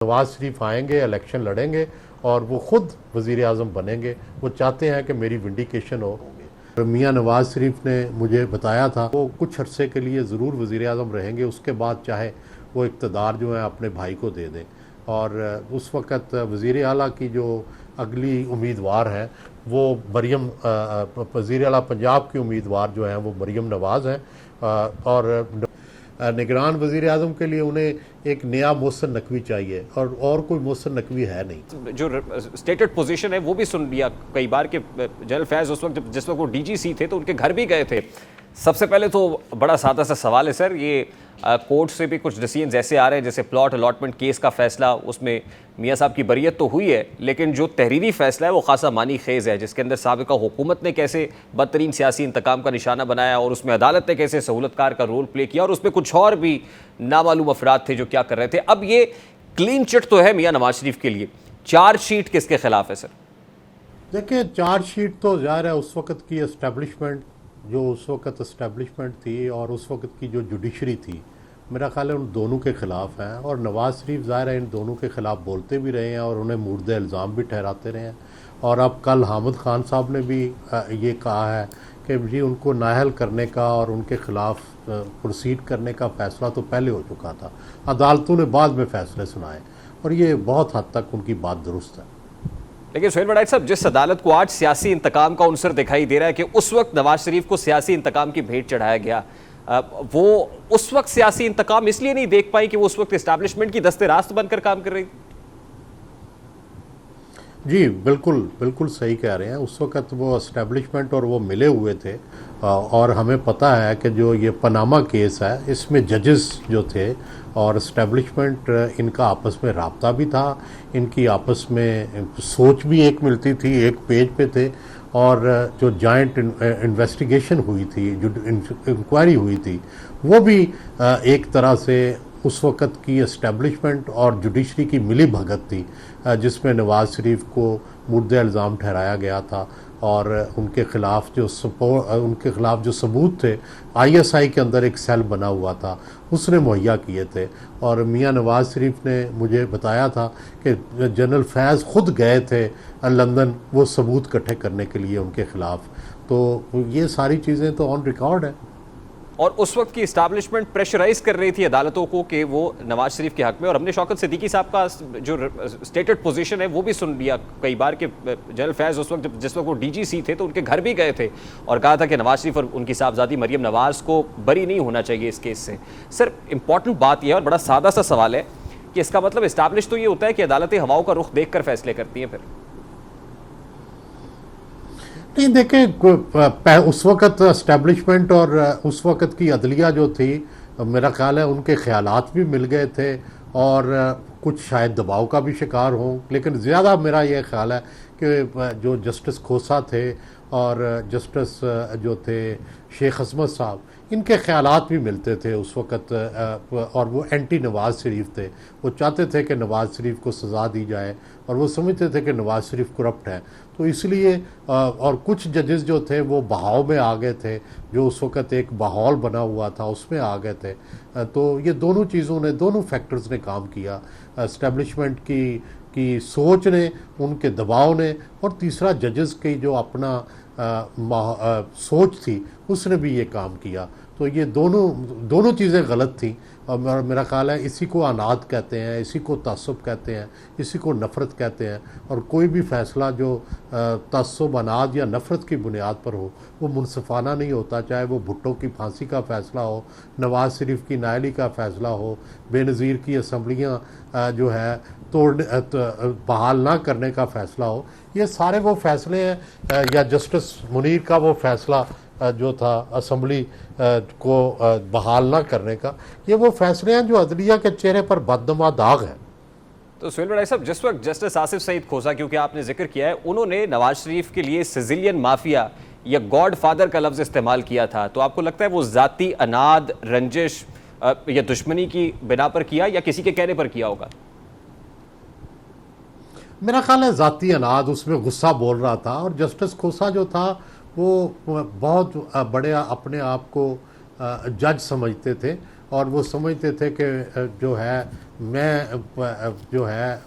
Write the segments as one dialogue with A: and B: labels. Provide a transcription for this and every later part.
A: नवाज शरीफ आएंगे, इलेक्शन लड़ेंगे और वो खुद वज़ीर आज़म बनेंगे। वो चाहते हैं कि मेरी विंडिकेशन हो। मियाँ नवाज शरीफ ने मुझे बताया था वो कुछ अरसे के लिए ज़रूर वज़ीर आज़म रहेंगे, उसके बाद चाहे वो इक़्तिदार जो है अपने भाई को दे दें। और उस वक़्त वज़ीर आला की जो अगली उम्मीदवार हैं वो मरीम वज़ीर आला पंजाब की उम्मीदवार जो हैं वो मरीम नवाज़ हैं। और निगरान वज़ीर आज़म के लिए उन्हें एक नया मोहसिन नकवी चाहिए और कोई मोहसिन नकवी है नहीं।
B: जो स्टेटेड पोजीशन है वो भी सुन लिया कई बार कि जनरल फैज़ उस वक्त जिस वक्त वो डीजीसी थे तो उनके घर भी गए थे। सबसे पहले तो बड़ा सादा सा सवाल है सर, ये कोर्ट से भी कुछ डिसीजन ऐसे आ रहे हैं जैसे प्लॉट अलॉटमेंट केस का फैसला, उसमें मियाँ साहब की बरियत तो हुई है लेकिन जो तहरीरी फैसला है वो खासा मानी खेज़ है, जिसके अंदर साबिका हुकूमत ने कैसे बदतरीन सियासी इंतकाम का निशाना बनाया और उसमें अदालत ने कैसे सहूलतकार का रोल प्ले किया और उसमें कुछ और भी नामालूम अफराद थे जो क्या कर रहे थे। अब ये क्लीन चिट तो है मियाँ नवाज शरीफ के लिए, चार्जशीट किसके खिलाफ है सर?
A: देखिए, चार्जशीट तो ज़ाहिर है उस वक़्त की इस्टेब्लिशमेंट जो उस वक़्त इस्टेब्लिशमेंट थी और उस वक़्त की जो जुडिशरी थी, मेरा ख़्याल है उन दोनों के ख़िलाफ़ हैं। और नवाज़ शरीफ ज़ाहिर है इन दोनों के ख़िलाफ़ बोलते भी रहे हैं और उन्हें मुर्दे इल्ज़ाम भी ठहराते रहे हैं। और अब कल हामिद खान साहब ने भी ये कहा है कि जी उनको नाअहल करने का और उनके ख़िलाफ़ प्रोसीड करने का फ़ैसला तो पहले हो चुका था, अदालतों ने बाद में फ़ैसले सुनाए और ये बहुत हद तक उनकी बात दुरुस्त है।
B: लेकिन सुहेल वड़ाई साहब, जिस अदालत को आज सियासी इंतकाम का उनसर दिखाई दे रहा है कि उस वक्त नवाज शरीफ को सियासी इंतकाम की भेंट चढ़ाया गया, वो उस वक्त सियासी इंतकाम इसलिए नहीं देख पाई कि वो उस वक्त इस्टेब्लिशमेंट की दस्ते रास्त बनकर काम कर रही थी?
A: जी बिल्कुल बिल्कुल सही कह रहे हैं। उस वक़्त वो इस्टेब्लिशमेंट और वो मिले हुए थे। और हमें पता है कि जो ये पनामा केस है इसमें जजेस जो थे और इस्टेब्लिशमेंट इनका आपस में राब्ता भी था, इनकी आपस में सोच भी एक मिलती थी, एक पेज पे थे। और जो जॉइंट इन्वेस्टिगेशन हुई थी, जो इंक्वायरी हुई थी, वो भी एक तरह से उस वक़्त की इस्टेब्लिशमेंट और जुडिशरी की मिली भगत थी, जिसमें नवाज़ शरीफ को मुर्दे इल्ज़ाम ठहराया गया था और उनके ख़िलाफ़ जो सबूत थे आईएसआई के अंदर एक सेल बना हुआ था, उसने मुहैया किए थे। और मियाँ नवाज़ शरीफ ने मुझे बताया था कि जनरल फैज़ ख़ुद गए थे लंदन वो सबूत इकट्ठे करने के लिए उनके ख़िलाफ़। तो ये सारी चीज़ें तो ऑन रिकॉर्ड है।
B: और उस वक्त की इस्टेब्लिशमेंट प्रेशराइज कर रही थी अदालतों को कि वो नवाज शरीफ के हक में, और हमने शौकत सिद्दीकी साहब का जो स्टेटेड पोजीशन है वो भी सुन लिया कई बार कि जनरल फैज़ उस वक्त जिस वक्त वो डीजीसी थे तो उनके घर भी गए थे और कहा था कि नवाज शरीफ और उनकी साहबजादी मरीम नवाज़ को बरी नहीं होना चाहिए इस केस से। सर, इंपॉर्टेंट बात यह है और बड़ा सादा सा सवाल है कि इसका मतलब इस्टेब्लिश तो ये होता है कि अदालतें हवाओं का रुख देख कर फैसले करती हैं फिर?
A: नहीं, देखें उस वक़्त इस्टेब्लिशमेंट और उस वक़्त की अदलिया जो थी, मेरा ख़्याल है उनके ख़यालात भी मिल गए थे और कुछ शायद दबाव का भी शिकार हों। लेकिन ज़्यादा मेरा ये ख़्याल है कि जो जस्टिस खोसा थे और जस्टिस जो थे शेख अज़मत साहब, इनके ख़यालात भी मिलते थे उस वक़्त। और वो एंटी नवाज़ शरीफ थे, वो चाहते थे कि नवाज़ शरीफ को सज़ा दी जाए और वो समझते थे कि नवाज़ शरीफ करप्ट है। तो इसलिए और कुछ जजेस जो थे वो बहाव में आ गए थे, जो उस वक़्त एक माहौल बना हुआ था उसमें आ गए थे। तो ये दोनों चीज़ों ने, दोनों फैक्टर्स ने काम किया, इस्टेब्लिशमेंट की सोच ने, उनके दबाव ने, और तीसरा जजेस की जो अपना सोच थी उसने भी ये काम किया। तो ये दोनों चीज़ें गलत थी और मेरा ख़्याल है इसी को अनाद कहते हैं, इसी को तअस्सुब कहते हैं, इसी को नफ़रत कहते हैं। और कोई भी फ़ैसला जो तअस्सुब, अनाद या नफ़रत की बुनियाद पर हो वो मुनसिफ़ाना नहीं होता, चाहे वो भुट्टो की फांसी का फ़ैसला हो, नवाज़ शरीफ की नाअहली का फ़ैसला हो, बेनज़ीर की असम्बलियाँ जो है बहाल ना करने का फ़ैसला हो। ये सारे वो फ़ैसले हैं, या जस्टिस मुनीर का वो फ़ैसला जो था असम्बली को बहाल ना करने का, ये वो फैसले हैं जो अदलिया के चेहरे पर बदनुमा दाग है।
B: तो सुहेल वड़ाई साहब, जिस वक्त जस्टिस आसिफ सईद खोसा, क्योंकि आपने जिक्र किया है, उन्होंने नवाज शरीफ के लिए सिजिलियन माफिया या गॉड फादर का लफ्ज़ इस्तेमाल किया था, तो आपको लगता है वो ज़ाती अनाद, रंजिश या दुश्मनी की बिना पर किया या किसी के कहने पर किया होगा?
A: मेरा ख्याल है ज़ाती अनाद, उसमें गुस्सा बोल रहा था। और जस्टिस खोसा जो था वो बहुत बड़े अपने आप को जज समझते थे और वो समझते थे कि जो है मैं जो है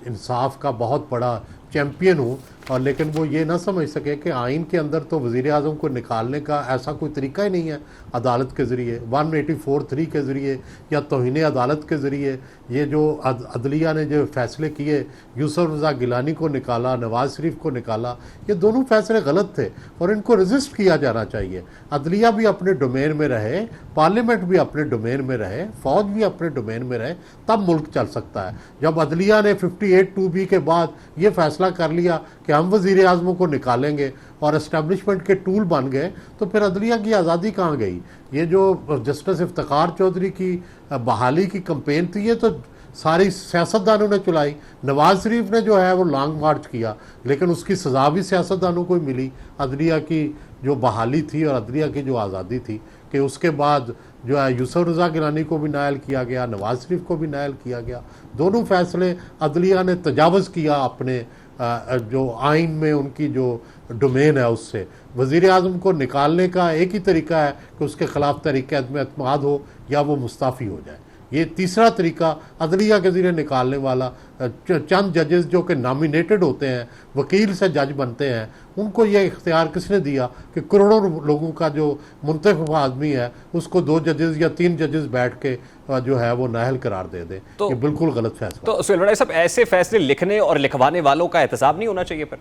A: इंसाफ का बहुत बड़ा चैम्पियन हूँ, और लेकिन वो ये ना समझ सके कि आइन के अंदर तो वज़ीर आज़म को निकालने का ऐसा कोई तरीका ही नहीं है अदालत के ज़रिए 184(3) के ज़रिए या तौहीन अदालत के ज़रिए। ये जो अदलिया ने जो फ़ैसले किए, यूसुफ रज़ा गिलानी को निकाला, नवाज़ शरीफ को निकाला, ये दोनों फ़ैसले गलत थे और इनको रजिस्ट किया जाना चाहिए। अदलिया भी अपने डोमेन में रहे, पार्लियामेंट भी अपने डोमेन में रहे, फ़ौज भी अपने डोमेन में रहे, तब मुल्क चल सकता है। जब अदलिया ने 58(2)B के बाद ये फ़ैसला कर लिया कि हम वज़ीर आज़मों को निकालेंगे और इस्टेब्लिशमेंट के टूल बन गए, तो फिर अदलिया की आज़ादी कहाँ गई? ये जो जस्टिस इफ्तिखार चौधरी की बहाली की कंपेन थी, ये तो सारी सियासतदानों ने चलाई। नवाज़ शरीफ ने जो है वो लॉन्ग मार्च किया, लेकिन उसकी सज़ा भी सियासतदानों को ही मिली। अदलिया की जो बहाली थी और अदलिया की जो आज़ादी थी, कि उसके बाद जो है यूसुफ रज़ा गिलानी को भी नायल किया गया, नवाज़ शरीफ को भी नायल किया गया। दोनों फ़ैसले अदलिया ने तजावज़ किया अपने जो आइन में उनकी जो डोमेन है उससे। वज़ीर आज़म को निकालने का एक ही तरीका है कि उसके ख़िलाफ़ तहरीक एतमाद हो या वो मुस्ताफ़ी हो जाए। ये तीसरा तरीका अदलिया के ज़रिए निकालने वाला, चंद जजेस जो कि नॉमिनेटेड होते हैं, वकील से जज बनते हैं, उनको ये इख्तियार किसने दिया कि करोड़ों लोगों का जो मुंतखब आदमी है उसको 2 जजेस या 3 जजेस बैठ के जो है वो नाअहल करार दे दें। तो ये बिल्कुल गलत फैसला।
B: तो सुहेल भट्टाचार्य साहब, ऐसे फैसले लिखने और लिखवाने वालों का एहतसाब नहीं होना चाहिए पर?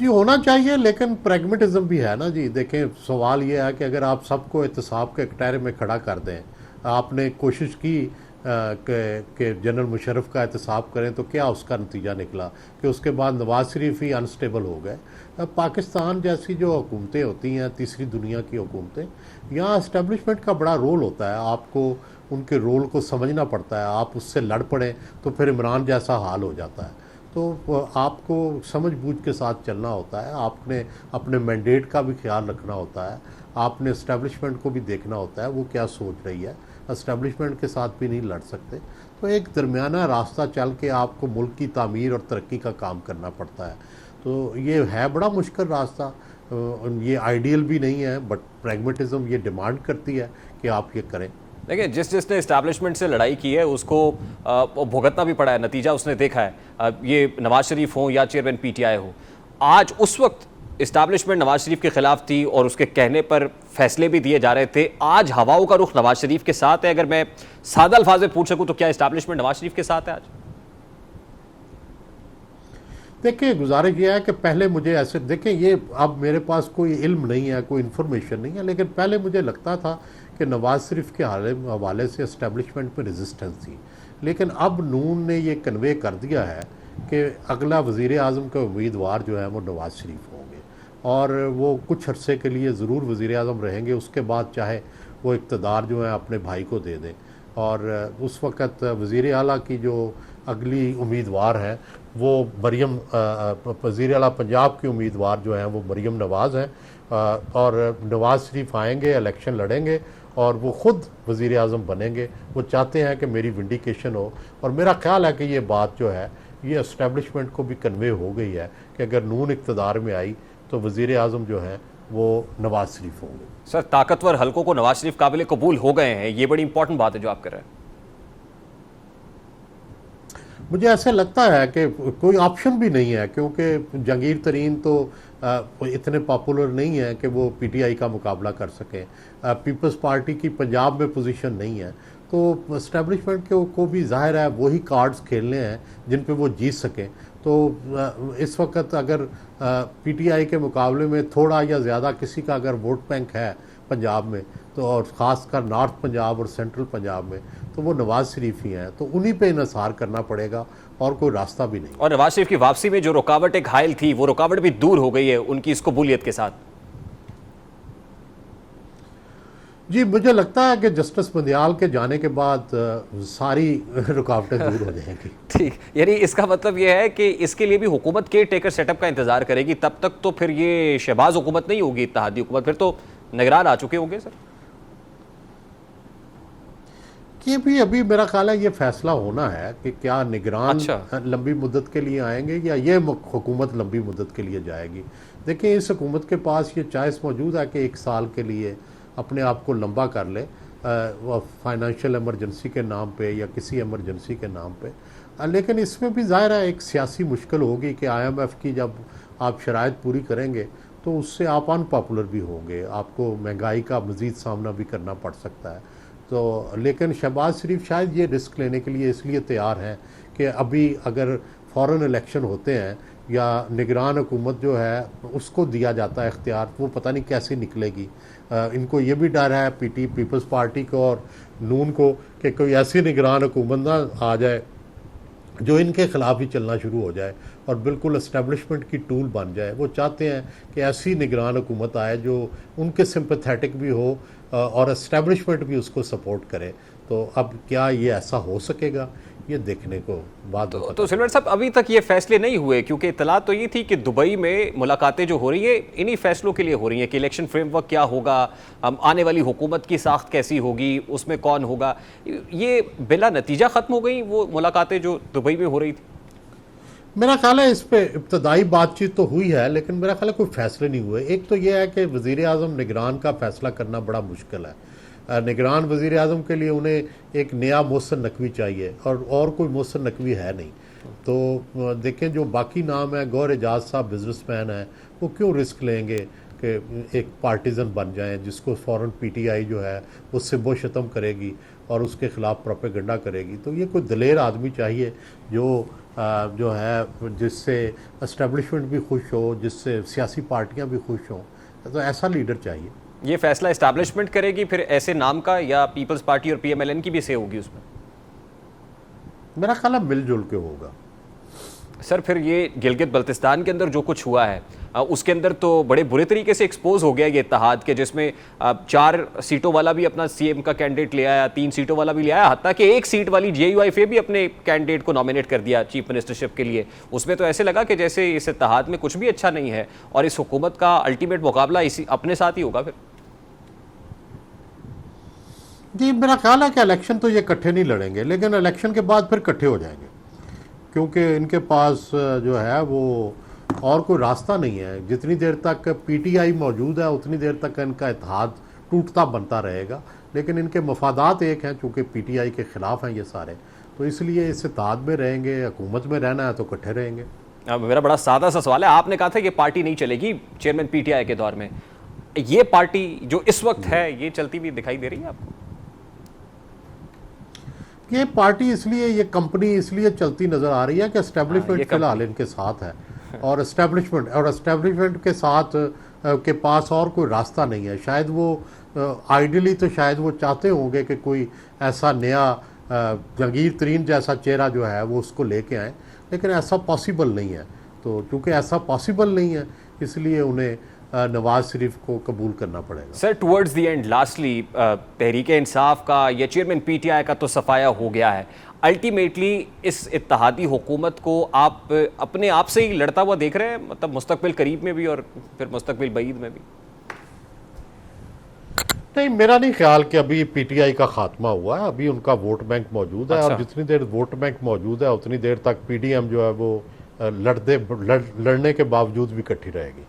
A: जी होना चाहिए, लेकिन प्रैग्मेटिज्म भी है ना जी। देखें, सवाल ये है कि अगर आप सबको एहतसाब के कटहरे में खड़ा कर दें, आपने कोशिश की कि जनरल मुशर्रफ का एहतसाब करें, तो क्या उसका नतीजा निकला कि उसके बाद नवाज़ शरीफ ही अनस्टेबल हो गए। पाकिस्तान जैसी जो हुकूमतें होती हैं, तीसरी दुनिया की हुकूमतें, यहाँ इस्टेब्लिशमेंट का बड़ा रोल होता है। आपको उनके रोल को समझना पड़ता है। आप उससे लड़ पड़ें तो फिर इमरान जैसा हाल हो जाता है। तो आपको समझ बूझ के साथ चलना होता है। आपने अपने मैंडेट का भी ख्याल रखना होता है। आपने इस्टेब्लिशमेंट को भी देखना होता है वो क्या सोच रही है। इस्टेब्लिशमेंट के साथ भी नहीं लड़ सकते। तो एक दरमियाना रास्ता चल के आपको मुल्क की तामीर और तरक्की का काम करना पड़ता है। तो ये है बड़ा मुश्किल रास्ता, ये आइडियल भी नहीं है, बट प्रैग्मेटिज्म ये डिमांड करती है कि आप ये करें।
B: देखिए, जिसने इस्टेब्लिशमेंट से लड़ाई की है उसको भुगतना भी पड़ा है, नतीजा उसने देखा है। ये नवाज शरीफ हो या चेयरमैन पीटीआई हो, आज उस वक्त इस्टेब्लिशमेंट नवाज शरीफ के खिलाफ थी और उसके कहने पर फैसले भी दिए जा रहे थे। आज हवाओं का रुख नवाज शरीफ के साथ है। अगर मैं सादा अल्फाज में पूछ सकूं तो क्या इस्टेब्लिशमेंट नवाज शरीफ के साथ है आज?
A: देखिए, गुजारिश ये है कि पहले मुझे ऐसे, देखिए ये अब मेरे पास कोई इल्म नहीं है, कोई इन्फॉर्मेशन नहीं है, लेकिन पहले मुझे लगता था कि नवाज़ शरीफ के हवाले से इस्टेब्लिशमेंट में रेजिस्टेंस थी। लेकिन अब नून ने ये कन्वे कर दिया है कि अगला वज़ीर आज़म का उम्मीदवार जो है वो नवाज़ शरीफ होंगे, और वो कुछ अरसे के लिए ज़रूर वज़ीर आज़म रहेंगे। उसके बाद चाहे वो इक़्तिदार जो है अपने भाई को दे दें, और उस वक़्त वज़ीर आला की जो अगली उम्मीदवार है वो मरीम, वज़ीर आला पंजाब की उम्मीदवार जो हैं वो मरीम नवाज़ हैं, और नवाज़ शरीफ आएंगे, इलेक्शन लड़ेंगे और वो ख़ुद वज़ीर आज़म बनेंगे। वो चाहते हैं कि मेरी विंडिकेशन हो, और मेरा ख्याल है कि ये बात जो है ये इस्टेब्लिशमेंट को भी कन्वे हो गई है कि अगर नून इक़्तिदार में आई तो वज़ीर आज़म जो है वो नवाज़ शरीफ होंगे।
B: सर, ताकतवर हलकों को नवाज शरीफ काबिल कबूल हो गए हैं, ये बड़ी इंपॉर्टेंट बात है जो आप कर रहे हैं।
A: मुझे ऐसे लगता है कि कोई ऑप्शन भी नहीं है, क्योंकि जहांगीर तरीन तो इतने पॉपुलर नहीं है कि वो पीटीआई का मुकाबला कर सकें। पीपल्स पार्टी की पंजाब में पोजीशन नहीं है, तो इस्टेब्लिशमेंट को भी ज़ाहिर है वही कार्ड्स खेलने हैं जिन पे वो जीत सकें। तो इस वक्त अगर पीटीआई के मुकाबले में थोड़ा या ज़्यादा किसी का अगर वोट बैंक है पंजाब में, तो और ख़ासकर नॉर्थ पंजाब और सेंट्रल पंजाब में, तो वो नवाज़ शरीफ ही हैं। तो उन्हीं पे इन्हिसार करना पड़ेगा और कोई रास्ता भी नहीं।
B: और नवाज शरीफ की वापसी में जो रुकावट एक हायल थी, वो रुकावट भी दूर हो गई है उनकी इस कबूलियत के साथ।
A: जी, मुझे लगता है कि जस्टिस बंदियाल के जाने के बाद सारी रुकावटें दूर हो जाएंगी।
B: ठीक, यानी इसका मतलब ये है कि इसके लिए भी हुकूमत केयर टेकर सेटअप का इंतजार करेगी। तब तक तो फिर ये शहबाज हुकूमत नहीं होगी, इत्तेहादी हुकूमत, फिर तो निगरान आ चुके होंगे सर।
A: ये भी अभी मेरा ख्याल है ये फैसला होना है कि क्या निगरान लंबी मुद्दत के लिए आएंगे या ये हुकूमत लंबी मुद्दत के लिए जाएगी। देखिए, इस हुकूमत के पास ये चॉइस मौजूद है कि 1 साल के लिए अपने आप को लंबा कर ले फाइनेंशियल इमरजेंसी के नाम पे या किसी इमरजेंसी के नाम पे। लेकिन इसमें भी ज़ाहिर है एक सियासी मुश्किल होगी कि IMF की जब आप शराइत पूरी करेंगे तो उससे आप अनपॉपुलर भी होंगे, आपको महंगाई का मज़ीद सामना भी करना पड़ सकता है। तो लेकिन शहबाज शरीफ शायद ये रिस्क लेने के लिए इसलिए तैयार हैं कि अभी अगर फ़ौरन इलेक्शन होते हैं या निगरान हुकूमत जो है उसको दिया जाता है इख्तियार, वो पता नहीं कैसे निकलेगी। इनको ये भी डर है पीपल्स पार्टी को और नून को कि कोई ऐसी निगरान हुकूमत ना आ जाए जो इनके ख़िलाफ़ ही चलना शुरू हो जाए और बिल्कुल इस्टेब्लिशमेंट की टूल बन जाए। वो चाहते हैं कि ऐसी निगरान हुकूमत आए जो उनके सिंपैथेटिक भी हो और इस्टेब्लिशमेंट भी उसको सपोर्ट करे। तो अब क्या ये ऐसा हो सकेगा, ये देखने को बाद में
B: तो सिल्वर साहब, अभी तक ये फैसले नहीं हुए, क्योंकि इतला तो ये थी कि दुबई में मुलाकातें जो हो रही है इन्हीं फैसलों के लिए हो रही हैं कि इलेक्शन फ्रेमवर्क क्या होगा, आने वाली हुकूमत की साख्त कैसी होगी, उसमें कौन होगा। ये बिला नतीजा ख़त्म हो गई वो मुलाकातें जो दुबई में हो रही थी।
A: मेरा ख्याल है इस पे इब्तदाई बातचीत तो हुई है, लेकिन मेरा ख्याल है कोई फैसले नहीं हुए। एक तो यह है कि वज़ीर आज़म निगरान का फ़ैसला करना बड़ा मुश्किल है। निगरान वज़ीर आज़म के लिए उन्हें एक नया मोहसिन नकवी चाहिए और कोई मोहसिन नकवी है नहीं। तो देखें जो बाकी नाम है, गौहर एजाज साहब बिजनेसमैन हैं, वो क्यों रिस्क लेंगे कि एक पार्टीज़न बन जाएं जिसको फ़ौरन PTI जो है वो सिबो शतम करेगी और उसके ख़िलाफ़ प्रोपेगेंडा करेगी। तो ये कोई दलेर आदमी चाहिए जो है जिससे इस्टेब्लिशमेंट भी खुश हो, जिससे सियासी पार्टियाँ भी खुश हों। तो ऐसा लीडर चाहिए।
B: ये फैसला इस्टेब्लिशमेंट करेगी फिर ऐसे नाम का, या पीपल्स पार्टी और PMLN की भी से होगी उसमें?
A: मेरा ख्याल है मिलजुल के होगा।
B: सर फिर ये गिलगित बल्तिस्तान के अंदर जो कुछ हुआ है उसके अंदर तो बड़े बुरे तरीके से एक्सपोज हो गया ये इत्तेहाद के, जिसमें 4 सीटों वाला भी अपना CM का कैंडिडेट ले आया, 3 सीटों वाला भी ले आया, हत्ता कि 1 सीट वाली JUIF भी अपने कैंडिडेट को नॉमिनेट कर दिया चीफ मिनिस्टरशिप के लिए। उसमें तो ऐसे लगा कि जैसे इस इत्तेहाद में कुछ भी अच्छा नहीं है और इस हुकूमत का अल्टीमेट मुकाबला इसी अपने साथ ही होगा। फिर
A: जी मेरा ख्याल है कि इलेक्शन तो ये इकट्ठे नहीं लड़ेंगे, लेकिन इलेक्शन के बाद फिर इकट्ठे हो जाएंगे, क्योंकि इनके पास जो है वो और कोई रास्ता नहीं है। जितनी देर तक PTI मौजूद है उतनी देर तक इनका इत्तेहाद टूटता बनता रहेगा, लेकिन इनके मफादात एक हैं, चूँकि PTI के ख़िलाफ़ हैं ये सारे, तो इसलिए इस इत्तेहाद में रहेंगे। हुकूमत में रहना है तो इकट्ठे रहेंगे।
B: अब मेरा बड़ा सादा सा सवाल है, आपने कहा था कि पार्टी नहीं चलेगी चेयरमैन PTI के दौर में, ये पार्टी जो इस वक्त है ये चलती हुई दिखाई दे रही है आपको?
A: ये पार्टी इसलिए, ये कंपनी इसलिए चलती नज़र आ रही है कि एस्टेब्लिशमेंट फिलहाल इनके साथ है और एस्टेब्लिशमेंट के साथ के पास और कोई रास्ता नहीं है। शायद वो आइडियली तो शायद वो चाहते होंगे कि कोई ऐसा नया जहांगीर तरीन जैसा चेहरा जो है वो उसको लेके आए, लेकिन ऐसा पॉसिबल नहीं है। तो चूँकि ऐसा पॉसिबल नहीं है इसलिए उन्हें नवाज शरीफ को कबूल करना पड़ेगा।
B: Sir towards the end lastly Tehreek Insaf का या चेयरमैन PTI का तो सफाया हो गया है, अल्टीमेटली इस इत्तेहादी हुकूमत को आप अपने आप से ही लड़ता हुआ देख रहे हैं, मतलब मुस्तकबिल करीब में भी और फिर मुस्तकबिल बईद में भी?
A: नहीं, मेरा नहीं ख्याल कि अभी PTI का खात्मा हुआ है। अभी उनका वोट बैंक मौजूद है। और जितनी देर वोट बैंक मौजूद है उतनी देर तक PDM जो है वो लड़ने के बावजूद भी इकट्ठी रहेगी।